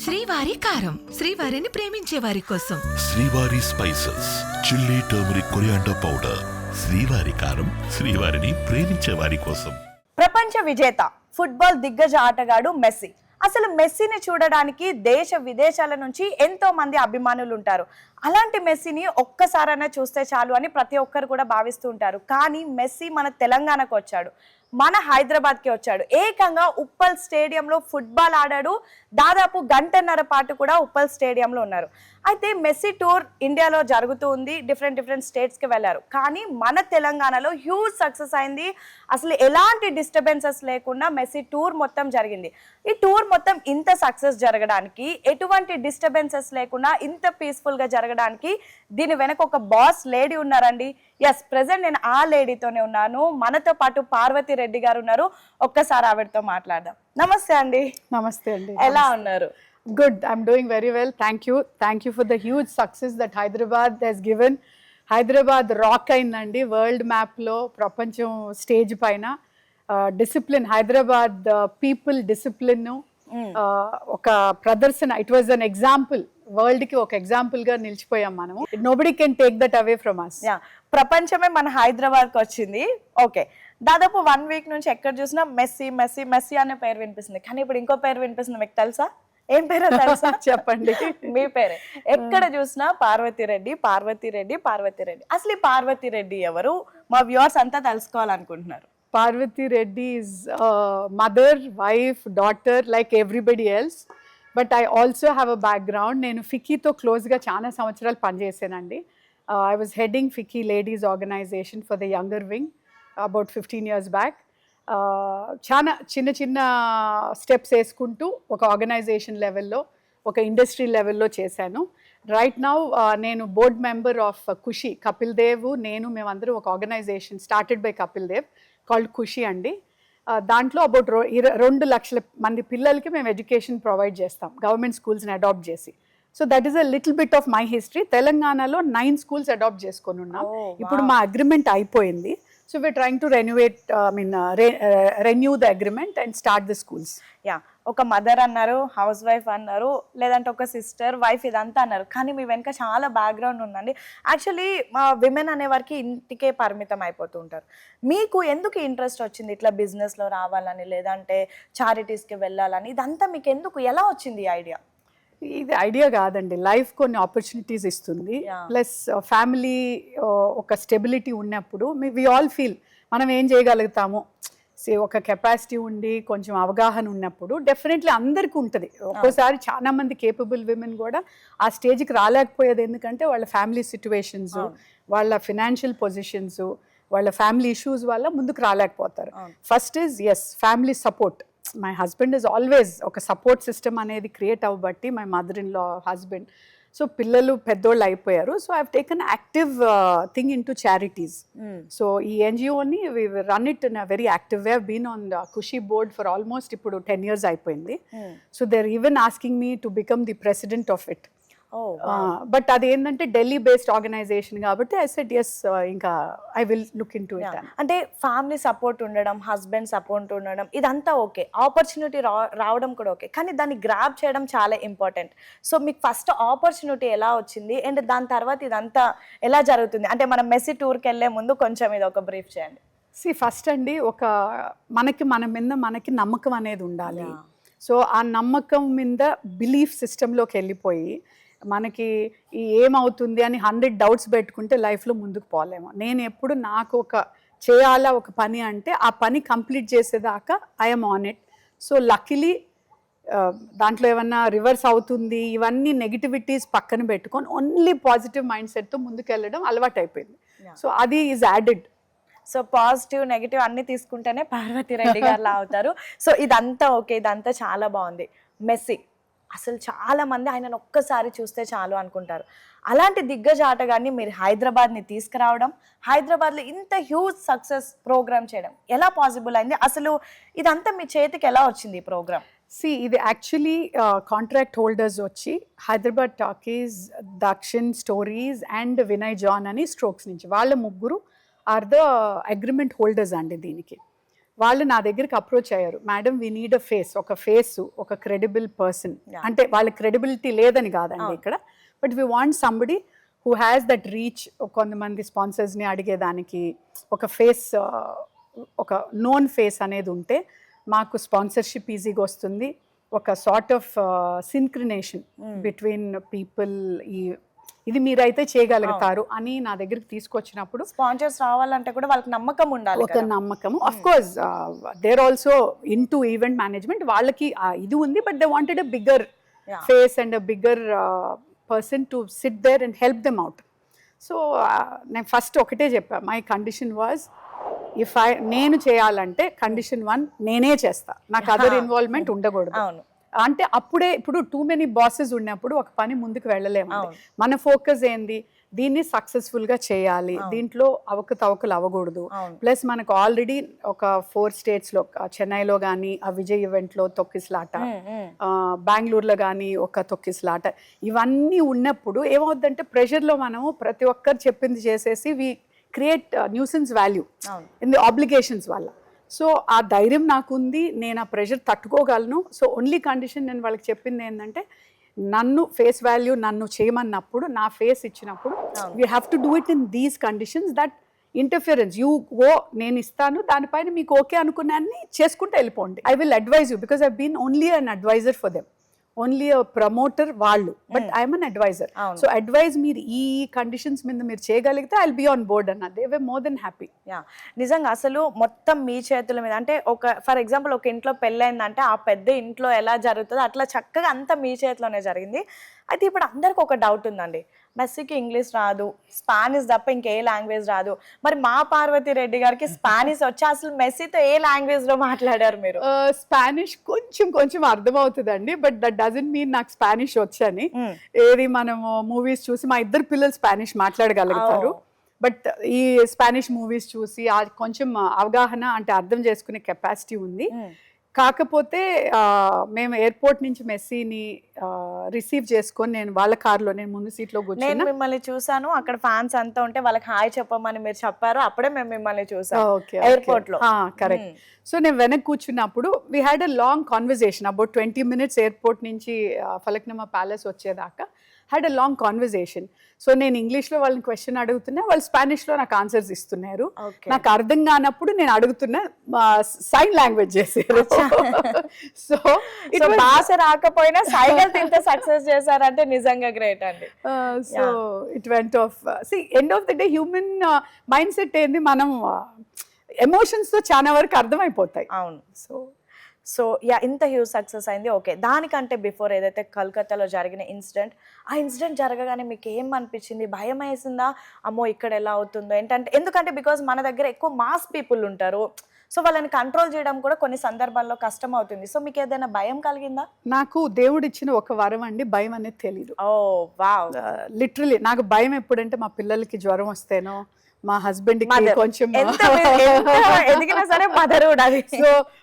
శ్రీవారి కారం, శ్రీవారిని ప్రేమించే వారి కోసం. శ్రీవారి spices, chilli, turmeric, coriander powder. శ్రీవారి కారం, శ్రీవారిని ప్రేమించే వారి కోసం. ప్రపంచ విజేత ఫుట్బాల్ దిగ్గజ ఆటగాడు మెస్సీ. అసలు మెస్సీని చూడడానికి దేశ విదేశాల నుంచి ఎంతో మంది అభిమానులు ఉంటారు. అలాంటి మెస్సీని ఒక్కసారైనా చూస్తే చాలు అని ప్రతి ఒక్కరు కూడా భావిస్తూ ఉంటారు. కానీ మెస్సీ మన తెలంగాణకు వచ్చాడు, మన హైదరాబాద్కి వచ్చాడు. ఏకంగా ఉప్పల్ స్టేడియంలో ఫుట్బాల్ ఆడాడు. దాదాపు గంటన్నర పాటు కూడా ఉప్పల్ స్టేడియంలో ఉన్నారు. అయితే మెస్సీ టూర్ ఇండియాలో జరుగుతూ ఉంది, డిఫరెంట్ స్టేట్స్కి వెళ్ళారు. కానీ మన తెలంగాణలో హ్యూజ్ సక్సెస్ అయింది. అసలు ఎలాంటి డిస్టర్బెన్సెస్ లేకుండా మెస్సీ టూర్ మొత్తం జరిగింది. ఈ టూర్ మొత్తం ఇంత సక్సెస్ జరగడానికి, ఎటువంటి డిస్టర్బెన్సెస్ లేకుండా ఇంత పీస్ఫుల్గా జరగడానికి దీని వెనక ఒక బాస్ లేడీ ఉన్నారండి. ఎస్, ప్రెసెంట్ నేను ఆ లేడీతోనే ఉన్నాను. మనతో పాటు పార్వతి రెడ్డి గారు ఉన్నారు. ఒక్కసారి ఆవిడతో మాట్లాడదాం. నమస్తే అండి. నమస్తే అండి. ఎలా ఉన్నారు? Good. I'm doing very well. Thank you. Thank you for the huge success that Hyderabad has given. Hyderabad rock అయిందండి వరల్డ్ మ్యాప్లో, ప్రపంచం స్టేజ్ పైన. డిసిప్లిన్, హైదరాబాద్ పీపుల్ డిసిప్లిన్ ఒక ప్రదర్శన. ఇట్ వాజ్ అన్ ఎగ్జాంపుల్, వరల్డ్కి ఒక ఎగ్జాంపుల్గా నిలిచిపోయాం మనము. Nobody can take that away from us. ప్రపంచమే మన హైదరాబాద్కి వచ్చింది. ఓకే, దాదాపు 1 వీక్ నుంచి ఎక్కడ చూసినా మెస్సీ మెస్సీ మెస్సీ అనే పేరు వినిపిస్తుంది. కానీ ఇప్పుడు ఇంకో పేరు వినిపిస్తుంది. మీకు తెలుసా? ఏం పేరు తెలుసా? చెప్పండి. మీ పేరే. ఎక్కడ చూసినా పార్వతి రెడ్డి పార్వతి రెడ్డి పార్వతి రెడ్డి. అసలు ఈ పార్వతి రెడ్డి ఎవరు? మా వ్యూవర్స్ అంతా తెలుసుకోవాలనుకుంటున్నారు. Parvati Reddy is mother, wife, daughter like everybody else. But I also have a background. నేను ఫిక్కీతో క్లోజ్గా చాలా సంవత్సరాలు పనిచేసానండి. I was heading Ficky Ladies Organization for the younger wing about 15 years back. చాలా చిన్న స్టెప్స్ వేసుకుంటూ ఒక ఆర్గనైజేషన్ లెవెల్లో, ఒక ఇండస్ట్రీ లెవెల్లో చేశాను. రైట్ నౌ నేను board member of Khushi. Kapil Dev, నేను, మేమందరం ఒక organisation started by Kapil Dev called Khushi అండి. దాంట్లో అబౌట్ 2 లక్షల మంది పిల్లలకి మేము ఎడ్యుకేషన్ ప్రొవైడ్ చేస్తాం, గవర్నమెంట్ స్కూల్స్ని అడాప్ట్ చేసి. So that is a little bit of my history. తెలంగాణలో 9 స్కూల్స్ అడాప్ట్ చేసుకొని ఉన్నాం. ఇప్పుడు మా అగ్రిమెంట్ అయిపోయింది. So we're trying to renew the agreement and start the schools. Yeah, ఒక మదర్ అన్నారు, హౌస్ వైఫ్ అన్నారు, లేదంటే ఒక సిస్టర్, వైఫ్, ఇదంతా అన్నారు. కానీ మీ వెనక చాలా బ్యాక్గ్రౌండ్ ఉందండి. యాక్చువల్లీ మా విమెన్ అనే వారికి ఇంటికే పరిమితం అయిపోతూ ఉంటారు. మీకు ఎందుకు ఇంట్రెస్ట్ వచ్చింది ఇట్లా బిజినెస్లో రావాలని, లేదంటే చారిటీస్కి వెళ్ళాలని? ఇదంతా మీకు ఎందుకు, ఎలా వచ్చింది ఈ ఐడియా? ఇది ఐడియా కాదండి, లైఫ్ కొన్ని ఆపర్చునిటీస్ ఇస్తుంది. ప్లస్ ఫ్యామిలీ ఒక స్టెబిలిటీ ఉన్నప్పుడు వి ఆల్ ఫీల్ మనం ఏం చేయగలుగుతాము, ఒక కెపాసిటీ ఉండి కొంచెం అవగాహన ఉన్నప్పుడు డెఫినెట్లీ అందరికీ ఉంటుంది. ఒక్కోసారి చాలా మంది కేపబుల్ విమెన్ కూడా ఆ స్టేజ్కి రాలేకపోయేది. ఎందుకంటే వాళ్ళ ఫ్యామిలీ సిచ్యువేషన్స్, వాళ్ళ ఫినాన్షియల్ పొజిషన్స్, వాళ్ళ ఫ్యామిలీ ఇష్యూస్ వల్ల ముందుకు రాలేకపోతారు. First is family support. My husband is always ఒక సపోర్ట్ సిస్టమ్ అనేది క్రియేట్ అవ్వబట్టి, my mother in law, husband. So పిల్లలు పెద్దోళ్ళు అయిపోయారు. So I have taken active thing in to charities. So ఈ ఎన్జిఓని we run it in a very active way. I've been on the Khushi board for almost ఇప్పుడు 10 years అయిపోయింది. So they are even asking me to become the president of it. But అది ఏంటంటే Delhi based organization కాబట్టి I said yes, ఇంకా I will look into it. అంటే family support ఉండడం, husband support ఉండడం, ఇదంతా ఓకే, ఆపర్చునిటీ రావడం కూడా ఓకే, కానీ దాన్ని గ్రాబ్ చేయడం చాలా ఇంపార్టెంట్. సో మీకు ఫస్ట్ ఆపర్చునిటీ ఎలా వచ్చింది, అండ్ దాని తర్వాత ఇదంతా ఎలా జరుగుతుంది? అంటే మనం మెస్సీ టూర్కి వెళ్ళే ముందు కొంచెం ఇది ఒక బ్రీఫ్ చేయండి. ఫస్ట్ అండి, ఒక మన మీద మనకి నమ్మకం అనేది ఉండాలి. సో ఆ నమ్మకం మీద బిలీఫ్ సిస్టంలోకి వెళ్ళిపోయి మనకి ఏమవుతుంది అని 100 డౌట్స్ పెట్టుకుంటే లైఫ్లో ముందుకు పోలేము. నేను ఎప్పుడు నాకు ఒక చేయాలా ఒక పని అంటే ఆ పని కంప్లీట్ చేసేదాకా I'm on it. So luckily దాంట్లో ఏమన్నా రివర్స్ అవుతుంది, ఇవన్నీ నెగిటివిటీస్ పక్కన పెట్టుకొని ఓన్లీ పాజిటివ్ మైండ్ సెట్తో ముందుకు వెళ్ళడం అలవాటు అయిపోయింది. సో అది is added. So positive negative అన్ని తీసుకుంటేనే పార్వతి రెడ్డి గారులా అవుతారు. సో ఇదంతా ఓకే, ఇదంతా చాలా బాగుంది. మెస్సీ అసలు చాలా మంది ఆయనను ఒక్కసారి చూస్తే చాలు అనుకుంటారు. అలాంటి దిగ్గజ ఆటగాన్ని మీరు హైదరాబాద్ని తీసుకురావడం, హైదరాబాద్లో ఇంత హ్యూజ్ సక్సెస్ ప్రోగ్రామ్ చేయడం ఎలా పాసిబుల్ అయింది? అసలు ఇదంతా మీ చేతికి ఎలా వచ్చింది ఈ ప్రోగ్రామ్? ఇది యాక్చువల్లీ కాంట్రాక్ట్ హోల్డర్స్ వచ్చి Hyderabad talkies, Dakshin stories and Vinay John అని స్ట్రోక్స్ నుంచి, వాళ్ళ ముగ్గురు ఆర్ ద అగ్రిమెంట్ హోల్డర్స్ అండి దీనికి. వాళ్ళు నా దగ్గరికి అప్రోచ్ అయ్యారు, madam we need a face, ఒక క్రెడిబుల్ పర్సన్. అంటే వాళ్ళ క్రెడిబిలిటీ లేదని కాదండి ఇక్కడ, but we want somebody who has that reach. కొంతమంది స్పాన్సర్స్ని అడిగేదానికి ఒక ఫేస్, ఒక నోన్ ఫేస్ అనేది ఉంటే మాకు స్పాన్సర్షిప్ ఈజీగా వస్తుంది. ఒక సార్ట్ ఆఫ్ సిన్క్రినేషన్ బిట్వీన్ పీపుల్, ఇది మీరైతే చేయగలుగుతారు అని నా దగ్గరికి తీసుకొచ్చినప్పుడు స్పాన్సర్స్ రావాలంటే కూడా వాళ్ళకి నమ్మకం ఉండాలి, ఒక నమ్మకము. Of course there also into event management, వాళ్ళకి ఇది ఉంది, but they wanted a bigger face and a bigger person to sit there and help them out. So నేను ఒకటే చెప్పా, మై కండిషన్ వాజ్ నేను చేయాలంటే కండిషన్ 1 నేనే చేస్తా, నాకు అదర్ ఇన్వాల్వ్మెంట్ ఉండకూడదు. అంటే అప్పుడే ఇప్పుడు టూ మెనీ బాసెస్ ఉన్నప్పుడు ఒక పని ముందుకు వెళ్ళలేము. మన ఫోకస్ ఏంది, దీన్ని సక్సెస్ఫుల్గా చేయాలి, దీంట్లో అవకతవకలు అవ్వకూడదు. ప్లస్ మనకు ఆల్రెడీ ఒక 4 స్టేట్స్లో, చెన్నైలో కానీ ఆ విజయ్ ఈవెంట్లో తొక్కిసలాట, బెంగళూరులో కానీ ఒక తొక్కిసలాట, ఇవన్నీ ఉన్నప్పుడు ఏమవుద్దంటే ప్రెషర్లో మనము ప్రతి ఒక్కరు చెప్పింది చేసేసి we create nuisance value in the obligations వల్ల. సో ఆ ధైర్యం నాకుంది, నేను ఆ ప్రెషర్ తట్టుకోగలను. సో ఓన్లీ కండిషన్ నేను వాళ్ళకి చెప్పింది ఏంటంటే, నన్ను ఫేస్ వాల్యూ నన్ను చేయమన్నప్పుడు, నా ఫేస్ ఇచ్చినప్పుడు we have to do it in these conditions, that interference నేను ఇస్తాను, దానిపైన మీకు ఓకే అనుకున్నాన్ని చేసుకుంటూ వెళ్ళిపోండి. I will advise you because I been only an advisor for them, only promoter వాళ్ళు, but I'm an advisor. So advise మీరు ఈ కండిషన్స్ మీద మీరు చేయగలిగితే I will be on board అన్న. They were more than happy. నిజంగా అసలు మొత్తం మీ చేతుల మీద, అంటే ఫర్ ఎగ్జాంపుల్ ఒక ఇంట్లో పెళ్ళైందంటే ఆ పెద్ద ఇంట్లో ఎలా జరుగుతుందో అట్లా చక్కగా అంతా మీ చేతిలోనే జరిగింది. అయితే ఇప్పుడు అందరికి ఒక డౌట్ ఉందండి, మెస్సీకి ఇంగ్లీష్ రాదు, స్పానిష్ తప్ప ఇంకే లాంగ్వేజ్ రాదు, మరి మా పార్వతి రెడ్డి గారికి స్పానిష్ వచ్చి అసలు మెస్సీతో ఏ లాంగ్వేజ్ లో మాట్లాడారు మీరు? స్పానిష్ కొంచెం అర్థమవుతుందండి, బట్ దట్ డజంట్ మీన్ నాకు స్పానిష్ వచ్చని. ఏది మనము మూవీస్ చూసి మా ఇద్దరు పిల్లలు స్పానిష్ మాట్లాడగలుగుతారు, బట్ ఈ స్పానిష్ మూవీస్ చూసి కొంచెం అవగాహన, అంటే అర్థం చేసుకునే కెపాసిటీ ఉంది. కాకపోతే మేము ఎయిర్పోర్ట్ నుంచి మెస్సీని రిసీవ్ చేసుకొని నేను వాళ్ళ కార్లో, నేను ముందు సీట్లో కూర్చొని, నేను మిమ్మల్ని చూసాను, అక్కడ ఫ్యాన్స్ అంతా ఉంటే వాళ్ళకి హాయ్ చెప్పమని మీరు చెప్పారు, అప్పుడే మేము మిమ్మల్ని చూసాం ఎయిర్పోర్ట్ లో. కరెక్ట్. సో నేను వెనక్కి కూర్చున్నప్పుడు we had a long conversation about 20 minutes airport నుంచి ఫలక్నుమా ప్యాలెస్ వచ్చేదాకా had a long conversation. So నేను ఇంగ్లీష్లో వాళ్ళని క్వశ్చన్ అడుగుతున్నా, వాళ్ళు స్పానిష్లో నాకు ఆన్సర్స్ ఇస్తున్నారు. నాకు అర్థం కానప్పుడు నేను అడుగుతున్నా, సైన్ లాంగ్వేజ్ చేశారు. సో భాష రాకపోయినా సైకిల్ ఇంత సక్సెస్ చేశారంటే నిజంగా గ్రేట్ అండి. So it went off end of the day human mind set ఏంది, మనం ఎమోషన్స్తో చాలా వరకు అర్థమైపోతాయి. అవును. సో ఇంత హ్యూజ్ సక్సెస్ అయింది. ఓకే, దానికంటే బిఫోర్ ఏదైతే కలకత్తాలో జరిగిన ఇన్సిడెంట్, ఆ ఇన్సిడెంట్ జరగగానే మీకు ఏం అనిపించింది? భయం వేసిందా, అమ్మో ఇక్కడ ఎలా అవుతుందో ఏంటంటే? ఎందుకంటే బికాజ్ మన దగ్గర ఎక్కువ మాస్ పీపుల్ ఉంటారు, సో వాళ్ళని కంట్రోల్ చేయడం కూడా కొన్ని సందర్భాల్లో కష్టం అవుతుంది. సో మీకు ఏదైనా భయం కలిగిందా? నాకు దేవుడు ఇచ్చిన ఒక వరం అండి, భయం అనేది తెలీదు. ఓ వావ్. లిటరలీ నాకు భయం ఎప్పుడంటే మా పిల్లలకి జ్వరం వస్తేనో, మా హస్బెండ్ కొంచెం ఎదిగినా సరే మదర్,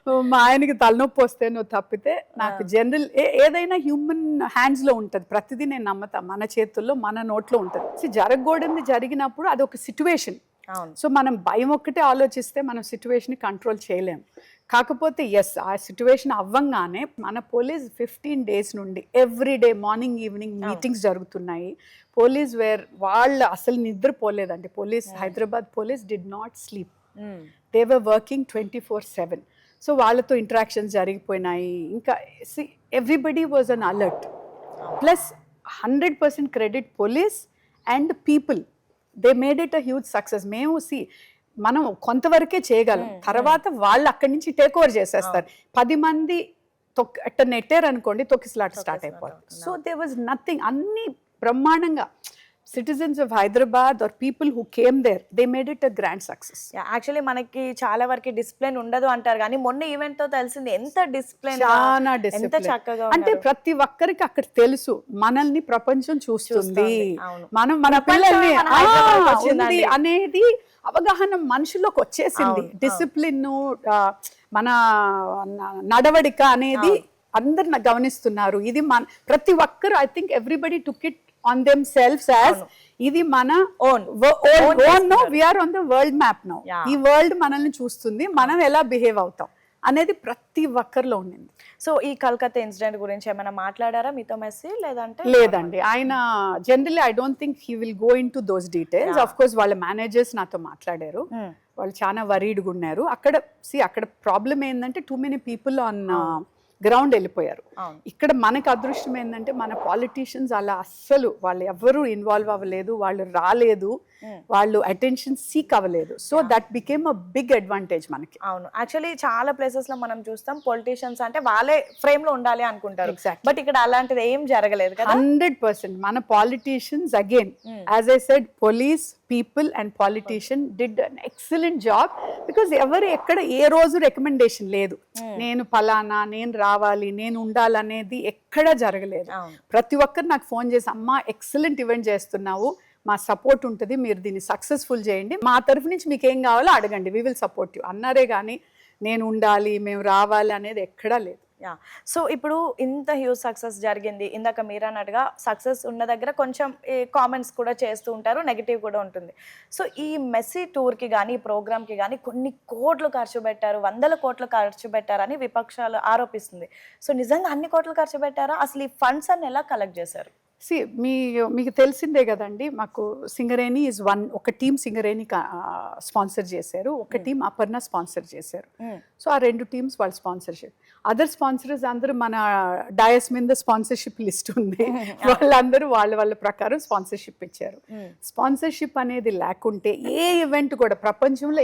సో మా ఆయనకి తలనొప్పి వస్తేనో తప్పితే నాకు జనరల్ ఏదైనా హ్యూమన్ హ్యాండ్స్ లో ఉంటది, ప్రతిదీ నేను నమ్మతా, మన చేతుల్లో మన నోట్లో ఉంటది. జరగకూడదు జరిగినప్పుడు అది ఒక సిచ్యువేషన్. సో మనం భయం ఒక్కటే ఆలోచిస్తే మనం సిచ్యువేషన్ కంట్రోల్ చేయలేము. కాకపోతే ఆ సిచ్యువేషన్ అవ్వంగానే మన పోలీస్ 15 days నుండి ఎవ్రీడే మార్నింగ్ ఈవినింగ్ మీటింగ్స్ జరుగుతున్నాయి. పోలీస్ వాళ్ళు అసలు నిద్రపోలేదండి. Hyderabad police did not sleep, they were working 24/7. So వాళ్ళతో ఇంటరాక్షన్స్ జరిగిపోయినాయి. ఇంకా everybody was an alert. Plus 100% credit police and people, they made it a huge success. మేము మనం కొంతవరకే చేయగలం, తర్వాత వాళ్ళు అక్కడి నుంచి టేక్ ఓవర్ చేసేస్తారు. 10 మంది నెట్టారు అనుకోండి, తొక్కిసలాట స్టార్ట్ అయిపోతుంది. సో దే వాజ్ నథింగ్, అన్ని బ్రహ్మాండంగా. citizens of Hyderabad or people who came there, they made it a grand success. Actually మనకి చాలా వరకు డిసిప్లిన్ ఉండదు అంటారు, కానీ మొన్న ఈవెంట్ తో తెలిసింది ఎంత డిసిప్లిన్, చాలా ఎంత డిసిప్లిన్. చక్కగా. అంటే ప్రతి ఒక్కరికి అక్కడ తెలుసు మనల్ని ప్రపంచం చూస్తుంది, మనం మన పిల్లల్ని ఉంది అనేది అవగాహన మనుషుల్లోకి వచ్చేసింది. డిసిప్లిన్, మన నడవడిక అనేది అందరు గమనిస్తున్నారు. ఇది ప్రతి ఒక్కరు, I think everybody took it on themselves as ఇది మన Own no we are on the world map no. Yeah. ఈ వరల్డ్ మనల్ని చూస్తుంది, మనం ఎలా బిహేవ్ అవుతాం అనేది ప్రతి ఒక్కరిలో ఉండింది. సో ఈ కల్కత్తా ఇన్సిడెంట్ గురించి ఏమైనా మాట్లాడారా మీతో మెస్సీ లేదంటే? లేదండి, ఆయన generally I don't think he will go in to those details. Of course వాళ్ళ మేనేజర్స్ నాతో మాట్లాడారు, వాళ్ళు చాలా వరీడ్గా ఉన్నారు. అక్కడ ప్రాబ్లం ఏంటంటే too many people on ground వెళ్ళిపోయారు. ఇక్కడ మనకి అదృష్టం ఏంటంటే మన పాలిటీషియన్స్ అలా అస్సలు వాళ్ళు ఎవరు ఇన్వాల్వ్ అవ్వలేదు, వాళ్ళు రాలేదు, వాళ్ళు అటెన్షన్ సీక్ అవ్వలేదు. So that became a big advantage మనకి. అవును, యాక్చువల్లీ చాలా ప్లేసెస్ లో మనం చూస్తాం పొలిటీషియన్స్ అంటే వాళ్ళే ఫ్రేమ్ లో ఉండాలి అనుకుంటారు, బట్ ఇక్కడ అలాంటిది ఏం జరగలేదు కదా. 100% మన politicians again as I said police people and politician did an excellent job. Because ఎవరు ఎక్కడ ఏ రోజు రికమెండేషన్ లేదు, నేను పలానా, నేను రావాలి, నేను ఉండాలనేది ఎక్కడా జరగలేదు. ప్రతి ఒక్కరు నాకు ఫోన్ చేసి అమ్మా ఎక్సలెంట్ ఈవెంట్ చేస్తున్నావు, మా సపోర్ట్ ఉంటుంది, మీరు దీన్ని సక్సెస్ఫుల్ చేయండి, మా తరఫు నుంచి మీకు ఏం కావాలో అడగండి, వీ విల్ సపోర్ట్ యూ అన్నారే కానీ నేను ఉండాలి, మేము రావాలి అనేది ఎక్కడా లేదు. యా, సో ఇప్పుడు ఇంత హ్యూజ్ సక్సెస్ జరిగింది, ఇందాక మీరు అన్నట్టుగా సక్సెస్ ఉన్న దగ్గర కొంచెం కామెంట్స్ కూడా చేస్తూ ఉంటారు, నెగిటివ్ కూడా ఉంటుంది. సో ఈ మెస్సీ టూర్కి కానీ ఈ ప్రోగ్రామ్కి కానీ కొన్ని కోట్లు ఖర్చు పెట్టారు, 100 కోట్లు ఖర్చు పెట్టారని విపక్షాలు ఆరోపిస్తుంది. సో నిజంగా అన్ని కోట్లు ఖర్చు పెట్టారా? అసలు ఈ ఫండ్స్ అన్ని ఎలా కలెక్ట్ చేశారు? మీకు తెలిసిందే కదండి, మాకు సింగరేణి ఇస్ ఒక టీం సింగరేణి స్పాన్సర్ చేశారు, ఒక టీం అపర్ణ స్పాన్సర్ చేశారు. సో ఆ 2 టీమ్స్ వాళ్ళ స్పాన్సర్షిప్. అదర్ స్పాన్సర్స్ అందరూ మన డయస్ మీద స్పాన్సర్షిప్ లిస్ట్ ఉంది, వాళ్ళందరూ వాళ్ళ ప్రకారం స్పాన్సర్షిప్ ఇచ్చారు. స్పాన్సర్షిప్ అనేది లేకుంటే ఏ ఈవెంట్ కూడా ప్రపంచంలో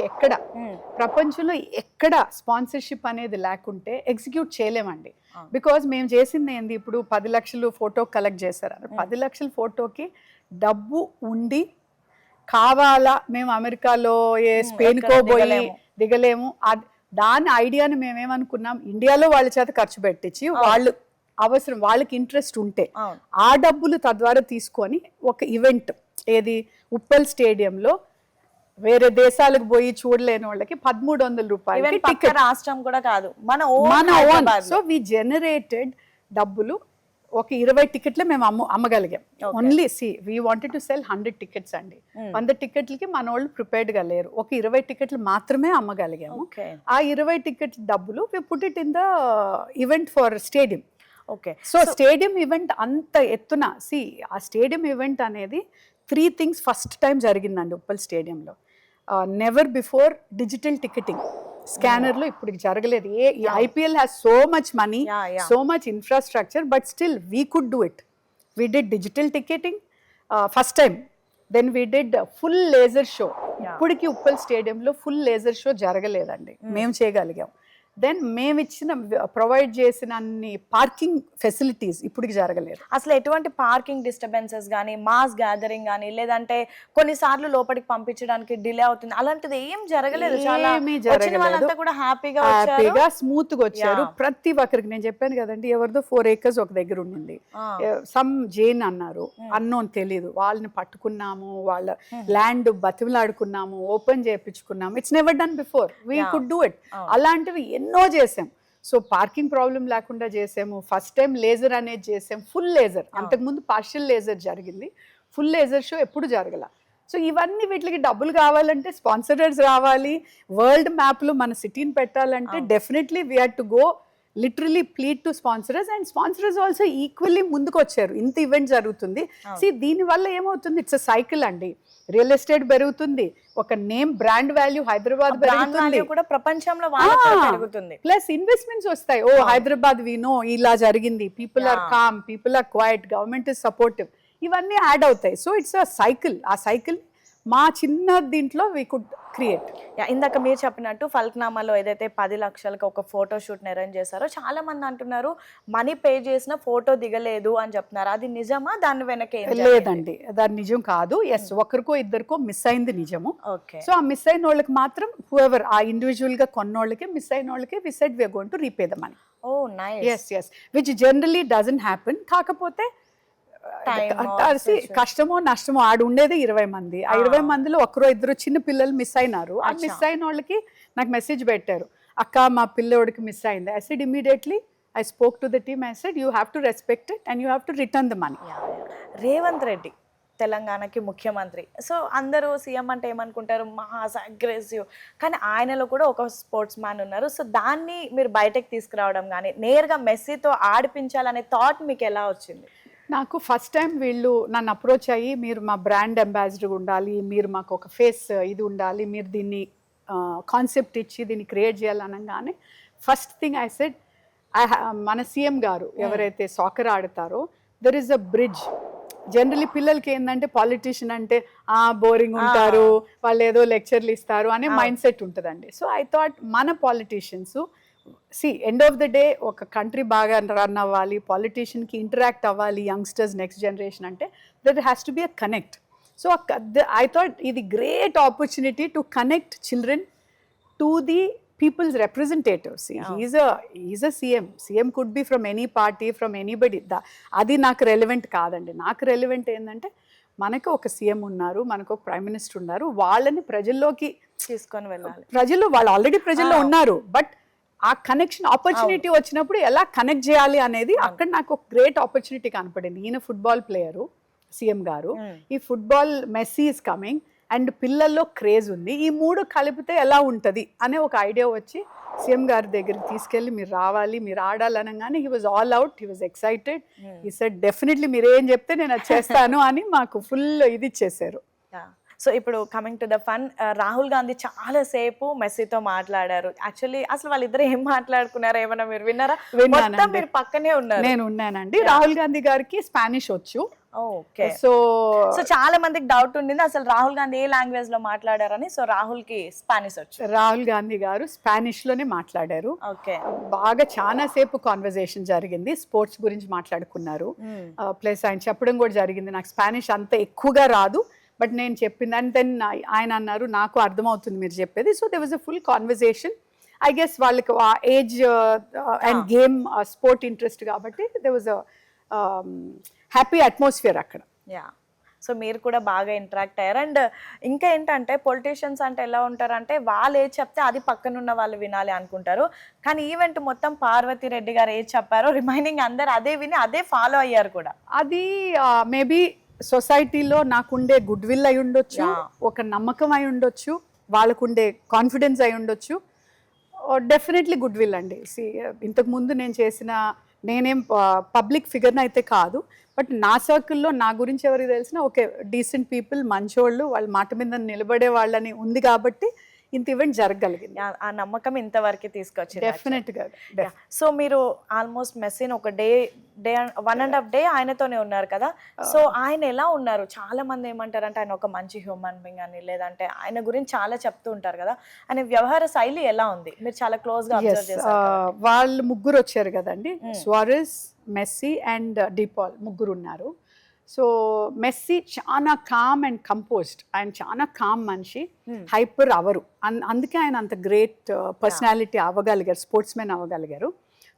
ఎక్కడ స్పాన్సర్షిప్ అనేది లేకుంటే ఎగ్జిక్యూట్ చేయలేమండి. బికాజ్ మేము చేసింది ఏంది, ఇప్పుడు 10 లక్షలు ఫోటో కలెక్ట్ చేశారు, 10 లక్షల ఫోటోకి డబ్బు ఉండి కావాలా, మేము అమెరికాలో స్పెయిన్కో పోయి దిగలేము, దాని ఐడియాని మేమేమనుకున్నాం, ఇండియాలో వాళ్ళ చేత ఖర్చు పెట్టించి వాళ్ళు అవసరం వాళ్ళకి ఇంట్రెస్ట్ ఉంటే ఆ డబ్బులు తద్వారా తీసుకొని ఒక ఈవెంట్ ఏది ఉప్పల్ స్టేడియంలో వేరే దేశాలకు పోయి చూడలేని వాళ్ళకి 1300 రూపాయలకి టికెట్, రాష్ట్రం కూడా కాదు మన ఓన్. సో వి జనరేటెడ్ డబ్బులు, ఒక 20 టికెట్లు మేము అమ్మగలిగాం. Only we wanted to sell 100 tickets అండి. 100 టికెట్లకి మన వాళ్ళు ప్రిపేర్డ్ గా లేరు, ఒక 20 టికెట్లు మాత్రమే అమ్మగలిగాము. ఆ 20 టికెట్ డబ్బులు we put it in the event for stadium. Okay, so stadium event అంత ఎత్తున ఆ స్టేడియం ఈవెంట్ అనేది 3 థింగ్స్ ఫస్ట్ టైం జరిగిందండి ఉప్పల్ స్టేడియంలో. నెవర్ బిఫోర్ డిజిటల్ టికెటింగ్ స్కానర్లో ఇప్పుడు జరగలేదు. IPL has so much money, so much infrastructure, but still we could do it. We did digital ticketing first time, then we did full laser show. ఇప్పటికి ఉప్పల్ స్టేడియంలో full laser show జరగలేదండి, మేము చేయగలిగాం. Then మేము provide చేసిన అన్ని parking facilities ఇప్పటికి జరగలేదు. అసలు ఎటువంటి పార్కింగ్ డిస్టర్బెన్సెస్ కానీ, మాస్ గ్యాదరింగ్ కానీ, లేదంటే కొన్నిసార్లు లోపలికి పంపించడానికి డిలే అవుతుంది, అలాంటిది ఏం జరగలేదు. చాలా కూడా హ్యాపీగా స్మూత్ గా వచ్చారు. ప్రతి ఒక్కరికి నేను చెప్పాను కదండి, ఎవరిదో 4 acres ఒక దగ్గర ఉండింది, సమ్ జైన్ అన్నారు, అన్నోన్ తెలీదు, వాళ్ళని పట్టుకున్నాము, వాళ్ళ ల్యాండ్ బతిమలాడుకున్నాము, ఓపెన్ చేయించుకున్నాము. It's never done before, we could do it. అలాంటివి ఎన్నో చేసాం. సో పార్కింగ్ ప్రాబ్లం లేకుండా చేసాము. ఫస్ట్ టైం లేజర్ అనేది చేసాం, ఫుల్ లేజర్. అంతకుముందు పార్షియల్ లేజర్ జరిగింది, ఫుల్ లేజర్ షో ఎప్పుడు జరగల. సో ఇవన్నీ వీటికి డబ్బులు కావాలంటే స్పాన్సరర్స్ రావాలి, వరల్డ్ మ్యాప్లో మన సిటీని పెట్టాలంటే definitely we had to go literally plead to sponsors, and sponsors also equally ముందుకు వచ్చారు. ఇంత ఈవెంట్ జరుగుతుంది, దీనివల్ల ఏమవుతుంది, ఇట్స్ అ సైకిల్ అండి. రియల్ ఎస్టేట్ పెరుగుతుంది, ఒక నేమ్ బ్రాండ్ వాల్యూ హైదరాబాద్ పెరుగుతుంది, కూడా ప్రపంచంలో పెరుగుతుంది, ప్లస్ ఇన్వెస్ట్మెంట్స్ వస్తాయి. ఓ హైదరాబాద్ వి నో ఇలా జరిగింది, people are calm, people are quiet, government is supportive, ఇవన్నీ యాడ్ అవుతాయి. So it's a cycle. ఆ సైకిల్ మా చిన్న దీంట్లో వీ కుడ్ క్రియేట్. ఇందాక మీరు చెప్పినట్టు ఫల్క్నామాలో ఏదైతే 10 లక్షలకు ఒక ఫోటో షూట్ని అరేంజ్ చేశారో చాలా మంది అంటున్నారు మనీ పే చేసిన ఫోటో దిగలేదు అని చెప్తున్నారు. అది నిజమా? దాని వెనక లేదండి, దాని నిజం కాదు. ఎస్, ఒకరికో ఇద్దరికో మిస్ అయింది నిజము. సో ఆ మిస్ అయిన వాళ్ళకి మాత్రం హూఎవర్ ఆ ఇండివిజువల్ గా కొన్నోళ్ళకి, మిస్ అయిన వాళ్ళకి we said we are going to repay the money. Oh nice. Yes yes, which generally doesn't happen. కాకపోతే కష్టమో నష్టమో ఆడు ఉండేది 20 మంది. ఆ 20 మందిలో ఒకరో ఇద్దరు చిన్న పిల్లలు మిస్ అయినారు. ఆ మిస్ అయిన వాళ్ళకి నాకు మెసేజ్ పెట్టారు, అక్క మా పిల్లోడికి మిస్ అయింది. I said immediately I spoke to the team. I said, you have to respect it and you have to return the money. Revanth Reddy తెలంగాణకి ముఖ్యమంత్రి. సో అందరూ సీఎం అంటే ఏమనుకుంటారు, మాస్ అగ్రెసివ్, కానీ ఆయనలో కూడా ఒక స్పోర్ట్స్ మ్యాన్ ఉన్నారు. సో దాన్ని మీరు బయటకు తీసుకురావడం కానీ నేరుగా మెస్సీతో ఆడిపించాలనే థాట్ మీకు ఎలా వచ్చింది? నాకు ఫస్ట్ టైం వీళ్ళు నన్ను అప్రోచ్ అయ్యి, మీరు మా బ్రాండ్ అంబాసిడర్ ఉండాలి, మీరు మాకు ఒక ఫేస్ ఇది ఉండాలి, మీరు దీన్ని కాన్సెప్ట్ ఇచ్చి దీన్ని క్రియేట్ చేయాలనగానే ఫస్ట్ థింగ్ ఐ సెడ్, మన సీఎం గారు ఎవరైతే సాకర్ ఆడతారో, there is a bridge. Generally పిల్లలకి ఏంటంటే పాలిటీషియన్ అంటే బోరింగ్ ఉంటారు, వాళ్ళు ఏదో లెక్చర్లు ఇస్తారు అనే మైండ్ సెట్ ఉంటుందండి. సో ఐ థాట్ మన politicians end of the day ఒక కంట్రీ బాగా రన్ అవ్వాలి, పాలిటీషియన్కి ఇంటరాక్ట్ అవ్వాలి, యంగ్స్టర్స్ నెక్స్ట్ జనరేషన్ అంటే that has to be a connect. So I thought ఇది great opportunity to connect children to the people's representatives. He's a CM could be from any party, from anybody. అది నాకు relevant కాదండి. నాకు relevant ఏంటంటే మనకు ఒక CM ఉన్నారు, మనకు ఒక ప్రైమ్ మినిస్టర్ ఉన్నారు, వాళ్ళని ప్రజల్లోకి తీసుకొని వెళ్ళాలి. వాళ్ళు ఆల్రెడీ ప్రజల్లో ఉన్నారు, బట్ ఆ కనెక్షన్ ఆపర్చునిటీ వచ్చినప్పుడు ఎలా కనెక్ట్ చేయాలి అనేది అక్కడ నాకు ఒక గ్రేట్ ఆపర్చునిటీ కనపడింది. ఈయన ఫుట్బాల్ ప్లేయరు సీఎం గారు, ఈ football Messi is coming and పిల్లల్లో క్రేజ్ ఉంది, ఈ మూడు కలిపితే ఎలా ఉంటుంది అనే ఒక ఐడియా వచ్చి సీఎం గారి దగ్గరికి తీసుకెళ్ళి మీరు రావాలి, మీరు ఆడాలి అనగానే he was all out, he was excited. He said definitely మీరు ఏం చెప్తే నేను అది చేస్తాను అని మాకు ఫుల్ ఇది ఇచ్చేసారు. సో ఇప్పుడు coming to the fun, Rahul Gandhi చాలా సేపు మెస్సీతో మాట్లాడారు. యాక్చువల్లీ అసలు వాళ్ళిద్దరు ఏం మాట్లాడుకున్నారో ఏమన్నా మీరు విన్నారా? మొత్తం మీరు పక్కనే ఉన్నారు. నేను ఉన్నానండి. రాహుల్ గాంధీ గారికి స్పానిష్ వచ్చు. ఓకే. సో చాలా మందికి డౌట్ ఉండింది అసలు రాహుల్ గాంధీ ఏ లాంగ్వేజ్ లో మాట్లాడారని. సో రాహుల్ కి స్పానిష్ వచ్చు. రాహుల్ గాంధీ గారు స్పానిష్ లోనే మాట్లాడారు. ఓకే. బాగా చాలా సేపు కాన్వర్సేషన్ జరిగింది, స్పోర్ట్స్ గురించి మాట్లాడుకున్నారు. ప్లస్ ఆయన చెప్పడం కూడా జరిగింది, నాకు స్పానిష్ అంత ఎక్కువగా రాదు బట్ నేను చెప్పింది. అండ్ దెన్ ఆయన అన్నారు నాకు అర్థమవుతుంది మీరు చెప్పేది. So they was a full conversation. I guess వాళ్ళకి ఆ age and game sport interest కాబట్టి they was a happy atmosphere అక్కడ. యా. సో మీరు కూడా బాగా ఇంటరాక్ట్ అయ్యారు. అండ్ ఇంకా ఏంటంటే పొలిటీషియన్స్ అంటే ఎలా ఉంటారంటే వాళ్ళు ఏది చెప్తే అది పక్కనున్న వాళ్ళు వినాలి అనుకుంటారు, కానీ ఈవెంట్ మొత్తం పార్వతి రెడ్డి గారు ఏది చెప్పారో రిమైనింగ్ అందరు అదే విని అదే ఫాలో అయ్యారు కూడా. అది మేబీ సొసైటీలో నాకుండే గుడ్ విల్ అయి ఉండొచ్చు, ఒక నమ్మకం అయి ఉండొచ్చు, వాళ్ళకుండే కాన్ఫిడెన్స్ అయి ఉండొచ్చు. డెఫినెట్లీ గుడ్ విల్ అండి. ఇంతకుముందు నేను నేనేం పబ్లిక్ ఫిగర్ని అయితే కాదు, బట్ నా సర్కిల్లో నా గురించి ఎవరికి తెలిసినా ఓకే డీసెంట్ పీపుల్, మంచోళ్ళు, వాళ్ళ మాట మీద నిలబడే వాళ్ళని ఉంది కాబట్టి ఇంత ఈవెంట్ జరగగలిగింది. ఆ నమ్మకం ఇంతవరకు తీసుకొచ్చింది. డెఫినెట్గా. సో మీరు ఆల్మోస్ట్ మెస్సీని ఒక డే 1.5 డే ఆయనతోనే ఉన్నారు కదా. సో ఆయన ఎలా ఉన్నారు? చాలా మంది ఏమంటారంటే ఆయన ఒక మంచి హ్యూమన్ బీయింగ్ అని, లేదంటే ఆయన గురించి చాలా చెప్తూ ఉంటారు కదా. ఆయన వ్యవహార శైలి ఎలా ఉంది? మీరు చాలా క్లోజ్ గా అబ్జర్వ్ చేశారు. వాళ్ళు ముగ్గురు వచ్చారు కదండి, సువారెజ్, మెస్సీ అండ్ డిపాల్ ముగ్గురు ఉన్నారు. సో మెస్సీ చాలా కామ్ అండ్ కంపోజ్డ్, ఆయన చాలా కామ్ మనిషి, హైపర్ అవరు, అందుకే ఆయన అంత గ్రేట్ పర్సనాలిటీ అవ్వగలిగారు, స్పోర్ట్స్ మెన్ అవ్వగలిగారు.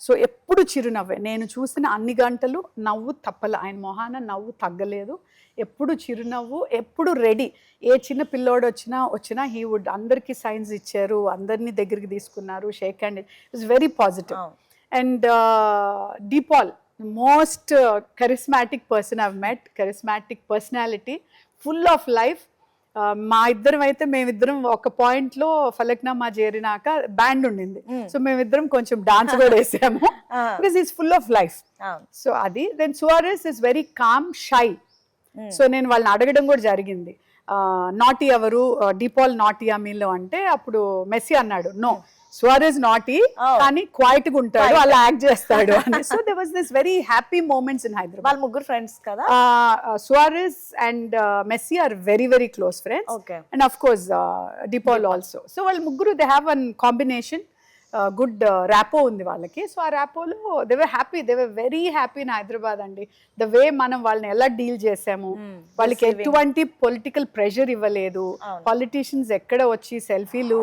సో ఎప్పుడు చిరునవ్వే, నేను చూసిన అన్ని గంటలు నవ్వు తప్పల, ఆయన మొహాన నవ్వు తగ్గలేదు, ఎప్పుడు చిరునవ్వు, ఎప్పుడు రెడీ. ఏ చిన్న పిల్లోడు వచ్చినా హీ వుడ్ అందరికీ సైన్స్ ఇచ్చారు, అందరినీ దగ్గరికి తీసుకున్నారు, shake hand, it's very positive. And de Paul most charismatic person I've met, charismatic personality, full of life. మా ఇద్దరం అయితే మేమిద్దరం ఒక పాయింట్లో ఫలక్నామా చేరినాక బ్యాండ్ ఉండింది, సో మేమిద్దరం కొంచెం డాన్స్ కూడా వేసాము because is full of life. So అది. Then Suarez is very calm, shy. So నేను వాళ్ళని అడగడం కూడా జరిగింది, నాటీ ఎవరు, డిపాల్ నాటీయా మీలో అంటే అప్పుడు మెస్సీ అన్నాడు నో, సువారెజ్ నాటీ కానీ క్వైట్ గా ఉంటాడు, అలా యాక్ట్ చేస్తాడు అని. So there was this very happy moments in Hyderabad. వాళ్ళు ముగ్గురు ఫ్రెండ్స్ కదా, Suarez and Messi are very very close friends, and of course De Paul also. So వాళ్ళు ముగ్గురు they have one combination, good rapport ఉంది వాళ్ళకి. సో ఆ ర్యాపోలో they were happy, they were very happy in Hyderabad అండి. ద వే మనం వాళ్ళని ఎలా డీల్ చేసాము, వాళ్ళకి ఎటువంటి పొలిటికల్ ప్రెషర్ ఇవ్వలేదు, పాలిటీషియన్స్ ఎక్కడ వచ్చి సెల్ఫీలు,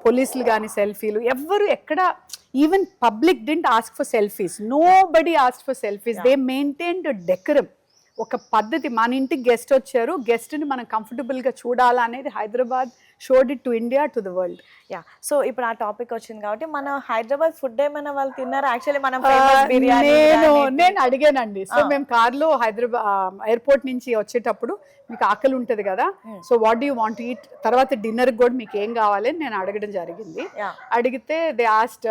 పోలీసులు కానీ సెల్ఫీలు, ఎవ్వరు ఎక్కడ, even public didn't ask for selfies, nobody ask for selfies, they maintained decorum. ఒక పద్ధతి, మన ఇంటికి గెస్ట్ వచ్చారు, గెస్ట్ని మనం కంఫర్టబుల్గా చూడాలా అనేది Hyderabad showed it to India to the world. Yeah, so ఇప్పుడు ఆ టాపిక్ వచ్చింది కాబట్టి మన హైదరాబాద్ ఫుడ్ ఏమైనా వాళ్ళు తిన్నారా? యాక్చువల్లీ మనం famous బిర్యానీ నేను అడిగానండి. సో మేము కార్లో హైదరాబాద్ ఎయిర్పోర్ట్ నుంచి వచ్చేటప్పుడు మీకు ఆకలి ఉంటుంది కదా, so what do you want eat, తర్వాత డిన్నర్ కూడా మీకు ఏం కావాలి అని నేను అడగడం జరిగింది. అడిగితే దే ఆస్ట్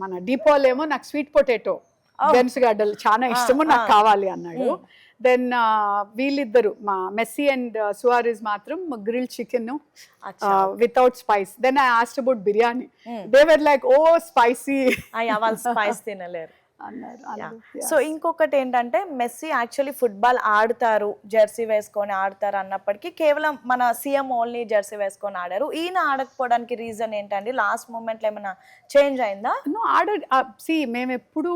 మన డీపాల్ ఏమో నాకు స్వీట్ పొటాటో గడ్డలు చాలా ఇష్టము, నాకు కావాలి అన్నాడు. దెన్ వీళ్ళిద్దరు మా మెస్సీ అండ్ సువారిస్ మాత్రం grill chicken without spice. Then I asked about biryani, they were like oh spicy, వాళ్ళు స్పైస్ తినలేరు అన్నారు. సో ఇంకొకటి ఏంటంటే మెస్సీ యాక్చువల్లీ ఫుట్బాల్ ఆడతారు, జెర్సీ వేసుకొని ఆడతారు అన్నప్పటికీ కేవలం మన సీఎం ఓన్లీ జెర్సీ వేసుకొని ఆడారు. ఈయన ఆడకపోవడానికి రీజన్ ఏంటండి? లాస్ట్ మూమెంట్లో ఏమైనా చేంజ్ అయిందా? మేము ఎప్పుడు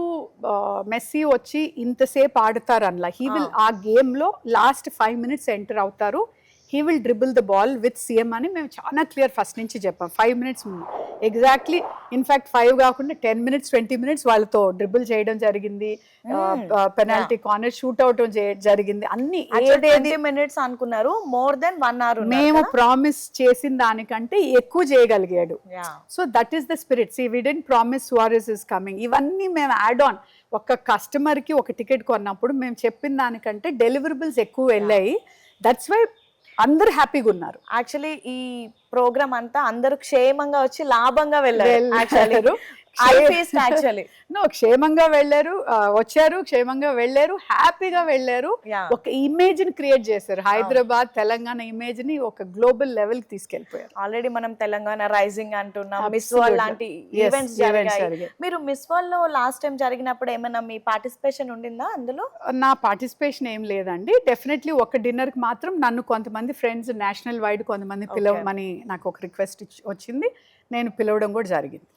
మెస్సీ వచ్చి ఇంతసేపు ఆడతారు అట్లా. హీ విల్ ఆ గేమ్లో లాస్ట్ 5 minutes ఎంటర్ అవుతారు, he will dribble the ball with CM అని మేము చాలా క్లియర్ ఫస్ట్ నుంచి చెప్పాం. 5 minutes ముందు ఎగ్జాక్ట్లీ, ఇన్ఫాక్ట్ 5 కాకుండా 10 minutes 20 minutes వాళ్ళతో డ్రిబుల్ చేయడం జరిగింది, పెనాల్టీ కార్నర్ షూట్ అవుట్ జరిగింది. అన్ని 20 minutes అనుకున్నారు, మోర్ దెన్ 1 hour మేము ప్రామిస్ చేసిన దానికంటే ఎక్కువ చేయగలిగాడు. So that is the spirit. We didn't promise Suarez is coming. ఇవన్నీ మేము యాడ్ ఆన్. ఒక కస్టమర్కి ఒక టికెట్ కొన్నప్పుడు మేము చెప్పిన దానికంటే డెలివరబుల్స్ ఎక్కువ వెళ్ళాయి. దట్స్ వై అందరు హ్యాపీగా ఉన్నారు. యాక్చువల్లీ ఈ ప్రోగ్రామ్ అంతా అందరూ క్షేమంగా వచ్చి లాభంగా వెళ్ళారు. క్షేమంగా వెళ్ళారు, వచ్చారు, క్షేమంగా వెళ్ళారు, హ్యాపీగా వెళ్ళారు. ఒక ఇమేజ్ ని క్రియేట్ చేశారు, హైదరాబాద్ తెలంగాణ ఇమేజ్ ని ఒక గ్లోబల్ లెవెల్ కి తీసుకెళ్లిపోయారు. ఆల్రెడీ మనం తెలంగాణ రైజింగ్ అంటున్నాం, మిస్ వరల్డ్ లాంటి ఈవెంట్స్ జరిగాయి. మీరు మిస్ వరల్డ్ లో లాస్ట్ టైం జరిగినప్పుడు ఏమైనా మీ పార్టిసిపేషన్ ఉండిందా అందులో? నా పార్టిసిపేషన్ ఏం లేదండి. డెఫినెట్లీ ఒక డిన్నర్ కి మాత్రం నన్ను కొంతమంది ఫ్రెండ్స్ నేషనల్ వైడ్ కొంతమంది పిలవమని నాకు ఒక రిక్వెస్ట్ వచ్చింది, నేను పిలవడం కూడా జరిగింది.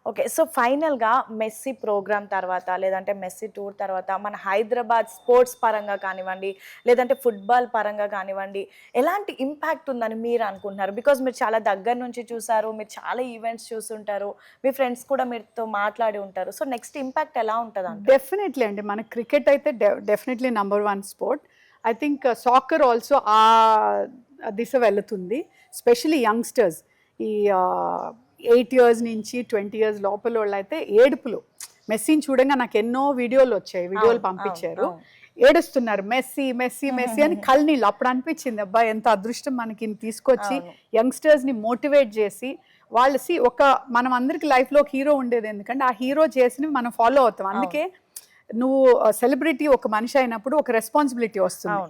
ఓకే, సో ఫైనల్గా మెస్సీ ప్రోగ్రామ్ తర్వాత లేదంటే మెస్సీ టూర్ తర్వాత మన హైదరాబాద్ స్పోర్ట్స్ పరంగా కానివ్వండి, లేదంటే ఫుట్బాల్ పరంగా కానివ్వండి, ఎలాంటి ఇంపాక్ట్ ఉందని మీరు అనుకుంటున్నారు? బికాజ్ మీరు చాలా దగ్గర నుంచి చూసారు, మీరు చాలా ఈవెంట్స్ చూస్తుంటారు, మీ ఫ్రెండ్స్ కూడా మీతో మాట్లాడి ఉంటారు. సో నెక్స్ట్ ఇంపాక్ట్ ఎలా ఉంటుంది అంటే? డెఫినెట్లీ అండి, మన క్రికెట్ అయితే definitely number 1 sport. I think soccer also ఆ దిశ వెళుతుంది. స్పెషలీ యంగ్స్టర్స్, ఈ 8 years నుంచి 20 years లోపల వాళ్ళు అయితే ఏడుపులు. మెస్సీని చూడంగా నాకు ఎన్నో వీడియోలు వచ్చాయి, వీడియోలు పంపించారు, ఏడుస్తున్నారు మెస్సీ మెస్సీ మెస్సీ అని కళ్ళనీళ్ళు. అప్పుడు అనిపించింది, అబ్బా ఎంత అదృష్టం మనకి తీసుకొచ్చి యంగ్స్టర్స్ని మోటివేట్ చేసి వాళ్ళు ఒక మనం అందరికి లైఫ్లో ఒక హీరో ఉండేది, ఎందుకంటే ఆ హీరో చేసినవి మనం ఫాలో అవుతాం. అందుకే నువ్వు సెలబ్రిటీ ఒక మనిషి అయినప్పుడు ఒక రెస్పాన్సిబిలిటీ వస్తుంది,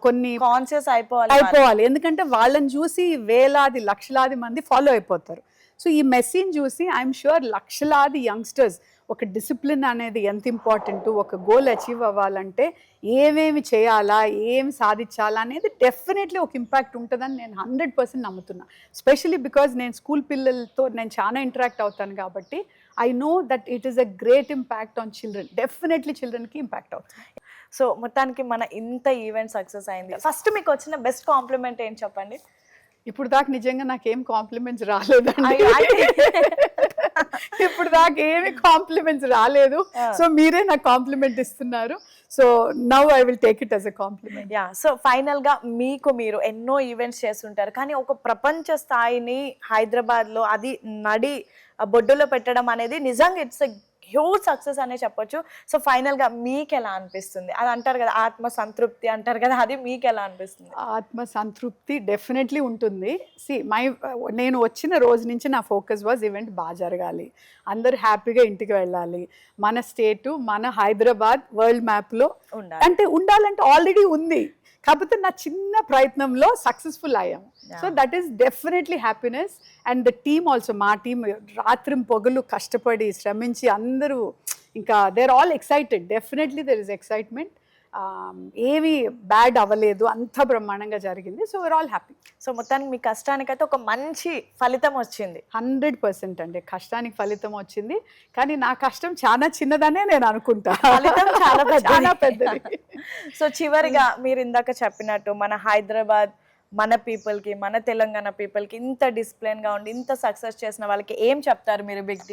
కొన్ని కాన్షియస్ అయిపోవాలి, ఎందుకంటే వాళ్ళని చూసి వేలాది లక్షలాది మంది ఫాలో అయిపోతారు. సో ఈ మెస్సీని చూసి ఐఎమ్ షూర్ లక్షలాది యంగ్స్టర్స్ ఒక డిసిప్లిన్ అనేది ఎంత ఇంపార్టెంట్, ఒక గోల్ అచీవ్ అవ్వాలంటే ఏమేమి చేయాలా, ఏమి సాధించాలా అనేది డెఫినెట్లీ ఒక ఇంపాక్ట్ ఉంటుందని నేను 100% నమ్ముతున్నా. స్పెషలీ బికాజ్ నేను స్కూల్ పిల్లలతో నేను చాలా ఇంటరాక్ట్ అవుతాను కాబట్టి I know that it is a great impact on children. Definitely చిల్డ్రన్కి ఇంపాక్ట్ అవుతుంది. సో మొత్తానికి మన ఇంత ఈవెంట్ సక్సెస్ అయింది. ఫస్ట్ మీకు వచ్చిన బెస్ట్ కాంప్లిమెంట్ ఏం చెప్పండి? ఇప్పుడు దాకా నిజంగా నాకేం కాంప్లిమెంట్స్ రాలేదండి, ఇప్పుడు దాకా ఏమి కాంప్లిమెంట్స్ రాలేదు. సో మీరే నాకు కాంప్లిమెంట్ ఇస్తున్నారు. So now I will take it as a compliment. Yeah, so ఫైనల్గా మీరు ఎన్నో ఈవెంట్స్ చేస్తుంటారు, కానీ ఒక ప్రపంచ స్థాయిని హైదరాబాద్లో అది నడి బొడ్డులో పెట్టడం అనేది నిజంగా ఇట్స్ ఎ హ్యూజ్ సక్సెస్ అనే చెప్పొచ్చు. సో ఫైనల్గా మీకు ఎలా అనిపిస్తుంది? అది అంటారు కదా ఆత్మ సంతృప్తి అంటారు కదా, అది మీకు ఎలా అనిపిస్తుంది? ఆత్మ సంతృప్తి డెఫినెట్లీ ఉంటుంది. నేను వచ్చిన రోజు నుంచి నా ఫోకస్ వాజ్ ఈవెంట్ బాగా జరగాలి, అందరు హ్యాపీగా ఇంటికి వెళ్ళాలి, మన స్టేటు మన హైదరాబాద్ వరల్డ్ మ్యాప్లో అంటే ఉండాలంటే ఆల్రెడీ ఉంది, కాకపోతే నా చిన్న ప్రయత్నంలో సక్సెస్ఫుల్ అయ్యాము. So that is definitely happiness. And the team also, మా టీం రాత్రి పొగలు కష్టపడి శ్రమించి అందరూ ఇంకా they are all excited. Definitely there is excitement. ఏవి బ్యాడ్ అవ్వలేదు, అంత బ్రహ్మాండంగా జరిగింది. So we are all happy. So మొత్తానికి మీ కష్టానికైతే ఒక మంచి ఫలితం వచ్చింది. 100% అండి, కష్టానికి ఫలితం వచ్చింది. కానీ నా కష్టం చాలా చిన్నదనే నేను అనుకుంటా, ఫలితం చాలా పెద్దది. సో చివరిగా మీరు ఇందాక చెప్పినట్టు మన హైదరాబాద్ మన పీపుల్కి, మన తెలంగాణ పీపుల్కి ఇంత డిసిప్లిన్గా ఉండి ఇంత సక్సెస్ చేసిన వాళ్ళకి ఏం చెప్తారు మీరు బిగ్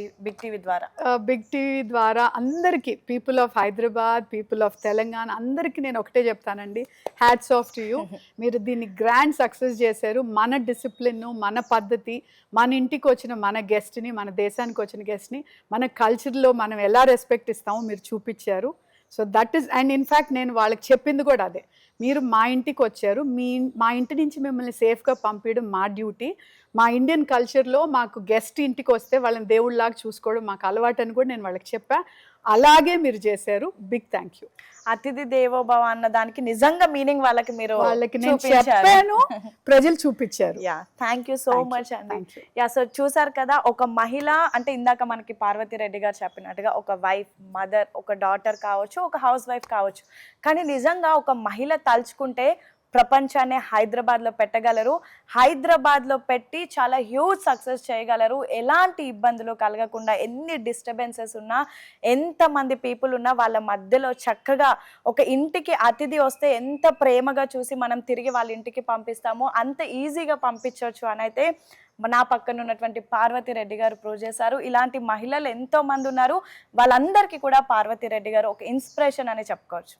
టీవీ ద్వారా? బిగ్ టీవీ ద్వారా అందరికీ, people of Hyderabad, people of Telangana అందరికీ నేను ఒకటే చెప్తానండి, హ్యాట్స్ ఆఫ్ టు యూ. మీరు దీన్ని గ్రాండ్ సక్సెస్ చేశారు. మన డిసిప్లిన్, మన పద్ధతి, మన ఇంటికి వచ్చిన మన గెస్ట్ని, మన దేశానికి వచ్చిన గెస్ట్ని, మన కల్చర్లో మనం ఎలా రెస్పెక్ట్ ఇస్తామో మీరు చూపించారు. So that is, and in fact నేను వాళ్ళకి చెప్పింది కూడా అదే, మీరు మా ఇంటికి వచ్చారు, మా ఇంటి నుంచి మిమ్మల్ని సేఫ్గా పంపించడం మా డ్యూటీ. మా ఇండియన్ కల్చర్లో మాకు గెస్ట్ ఇంటికి వస్తే వాళ్ళని దేవుళ్ళలాగా చూసుకోవడం మాకు అలవాటు అని కూడా నేను వాళ్ళకి చెప్పా. అలాగే మీరు చేశారు. Big thank you. అతిథి దేవోభవ అన్న దానికి నిజంగా మీనింగ్ వాళ్ళకి మీరు నేను చెప్పాను, ప్రజలు చూపించారు. Yeah, thank you so much అండి. యా, సో చూసారు కదా, ఒక మహిళ అంటే ఇందాక మనకి పార్వతీరెడ్డి గారు చెప్పినట్టుగా ఒక వైఫ్, మదర్, ఒక డాటర్ కావచ్చు, ఒక హౌస్ వైఫ్ కావచ్చు, కానీ నిజంగా ఒక మహిళ తలుచుకుంటే ప్రపంచాన్ని హైదరాబాద్లో పెట్టగలరు. హైదరాబాద్లో పెట్టి చాలా హ్యూజ్ సక్సెస్ చేయగలరు. ఎలాంటి ఇబ్బందులు కలగకుండా, ఎన్ని డిస్టర్బెన్సెస్ ఉన్నా, ఎంతమంది పీపుల్ ఉన్నా వాళ్ళ మధ్యలో చక్కగా ఒక ఇంటికి అతిథి వస్తే ఎంత ప్రేమగా చూసి మనం తిరిగి వాళ్ళ ఇంటికి పంపిస్తామో అంత ఈజీగా పంపించవచ్చు అని అయితే నా పక్కన ఉన్నటువంటి పార్వతీరెడ్డి గారు ప్రూవ్ చేశారు. ఇలాంటి మహిళలు ఎంతో మంది ఉన్నారు. వాళ్ళందరికీ కూడా పార్వతీరెడ్డి గారు ఒక ఇన్స్పిరేషన్ అని చెప్పుకోవచ్చు.